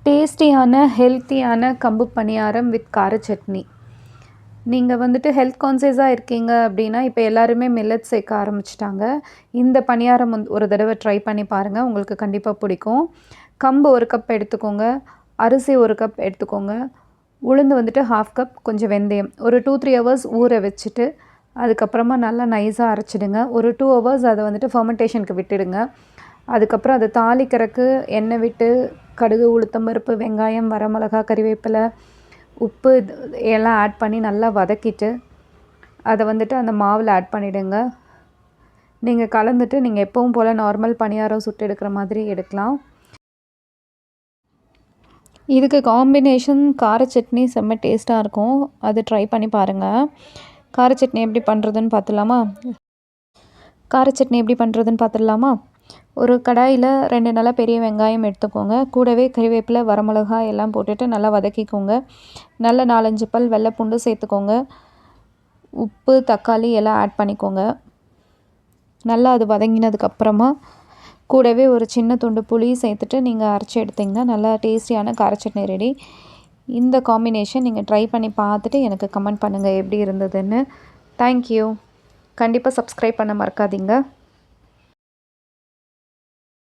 டேஸ்டியான ஹெல்த்தியான கம்பு பணியாரம் வித் கார சட்னி. நீங்கள் வந்துட்டு ஹெல்த் கான்சியஸாக இருக்கீங்க அப்படின்னா இப்போ எல்லாருமே மில்லட் சேர்க்க ஆரம்பிச்சிட்டாங்க. இந்த பணியாரம் ஒரு தடவை ட்ரை பண்ணி பாருங்கள், உங்களுக்கு கண்டிப்பாக பிடிக்கும். கம்பு 1 கப் எடுத்துக்கோங்க, அரிசி 1 கப் எடுத்துக்கோங்க, உளுந்து வந்துட்டு 1/2 கப், கொஞ்சம் வெந்தயம். ஒரு 2-3 ஹவர்ஸ் ஊற வச்சுட்டு அதுக்கப்புறமா நல்லா நைஸாக அரைச்சிடுங்க. ஒரு 2 ஹவர்ஸ் அதை வந்துட்டு ஃபர்மெண்டேஷனுக்கு விட்டுடுங்க. அதுக்கப்புறம் அதை தாளிக்கிறதுக்கு எண்ணெய் விட்டு கடுகு, உளுத்தம்பருப்பு, வெங்காயம், வரமிளகா, கறிவேப்பிலை, உப்பு எல்லாம் ஆட் பண்ணி நல்லா வதக்கிட்டு அதை வந்துட்டு அந்த மாவில் ஆட் பண்ணிவிடுங்க. நீங்கள் கலந்துட்டு நீங்கள் எப்பவும் போல் நார்மல் பணியாரம் சுட்டு எடுக்கிற மாதிரி எடுக்கலாம். இதுக்கு காம்பினேஷன் கார சட்னி செம்ம டேஸ்ட்டாக இருக்கும். அது ட்ரை பண்ணி பாருங்கள். கார சட்னி எப்படி பண்ணுறதுன்னு பார்த்துடலாமா? ஒரு கடாயில் 2 நல்லா பெரிய வெங்காயம் எடுத்துக்கோங்க. கூடவே கறிவேப்பிலை, வரமிளகாய் எல்லாம் போட்டுட்டு நல்லா வதக்கிக்கோங்க. நல்ல 4-5 பல் வெள்ளை பூண்டு சேர்த்துக்கோங்க. உப்பு, தக்காளி எல்லாம் ஆட் பண்ணிக்கோங்க. நல்லா அது வதங்கினதுக்கப்புறமா கூடவே ஒரு சின்ன துண்டு புளி சேர்த்துட்டு நீங்கள் அரைச்சி எடுத்திங்கன்னா நல்லா டேஸ்டியான கார சட்னி ரெடி. இந்த காம்பினேஷன் நீங்கள் ட்ரை பண்ணி பார்த்துட்டு எனக்கு கமெண்ட் பண்ணுங்கள் எப்படி இருந்ததுன்னு. தேங்க்யூ. கண்டிப்பாக சப்ஸ்கிரைப் பண்ண மறக்காதீங்க.